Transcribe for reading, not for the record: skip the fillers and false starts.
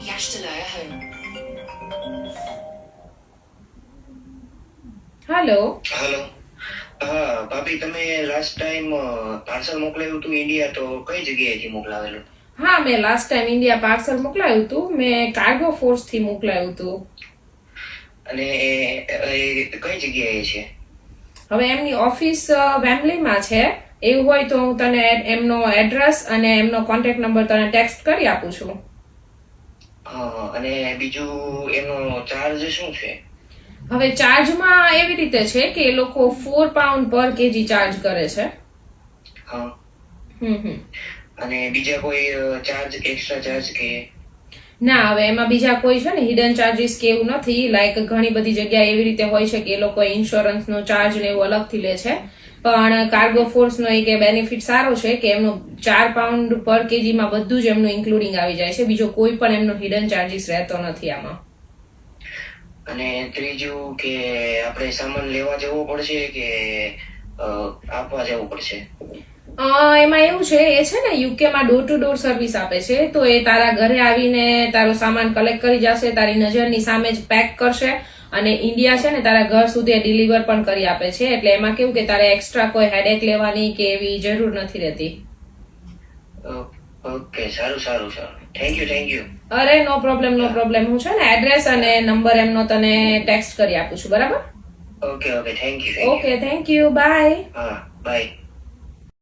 Yashtalaya home. Hello. Hello. હા ભાભી, તમે લાસ્ટ ટાઈમ પાર્સલ મોકલાવ્યું હતું ઇન્ડિયા, તો કઈ જગ્યાએથી મોકલાવેલું? હા, મેં લાસ્ટ ટાઈમ ઇન્ડિયા પાર્સલ મોકલાયું હતું. મેં કાર્ગો ફોર્સ થી મોકલાયું હતું. અને એ કઈ જગ્યાએ છે? હવે એમની ઓફિસ વેમ્બલીમાં છે. એવું હોય તો હું તને એમનો એડ્રેસ અને એમનો કોન્ટેક્ટ નંબર તને ટેક્સ્ટ કરી આપું છું. હા, અને બીજું એનો ચાર્જ શું છે? હવે ચાર્જમાં એવી રીતે છે કે એ લોકો £4 પર કેજી ચાર્જ કરે છે. હા. હમ. અને બીજા કોઈ ચાર્જ, એક્સ્ટ્રા ચાર્જ કે? ના, હવે એમાં બીજા કોઈ છે ને હિડન ચાર્જીસ કે એવું નથી. લાઈક ઘણી બધી જગ્યાએ એવી રીતે હોય છે કે એ લોકો ઇન્સ્યોરન્સનો ચાર્જ ને એવું અલગથી લે છે. પણ કાર્ગો ફોર્સનો એક બેનિફિટ સારો છે કે એમનો £4 પર કેજીમાં બધું જ એમનું ઇન્ક્લુડિંગ આવી જાય છે. બીજો કોઈ પણ એમનો હિડન ચાર્જીસ રહેતો નથી આમાં. અને ત્રીજું કે આપણે સામાન લેવા જવો પડશે કે આપવા જવું પડશે? એમાં એવું છે, એ છે ને યુકેમાં ડોર ટુ ડોર સર્વિસ આપે છે. તો એ તારા ઘરે આવીને તારો સામાન કલેક્ટ કરી જશે, તારી નજરની સામે જ પેક કરશે અને ઇન્ડિયા છે ને તારા ઘર સુધી ડિલિવર પણ કરી આપે છે. એટલે એમાં કેવું કે તારે એક્સ્ટ્રા કોઈ હેડેક લેવાની કે એવી જરૂર નથી રહેતી. ઓકે, સારું. Thank you. અરે નો પ્રોબ્લેમ. હું છે ને એડ્રેસ અને નંબર એમનો તને ટેક્સ્ટ કરી આપું છું, બરાબર? Okay, thank you. Okay, thank you. Bye. હા, બાય.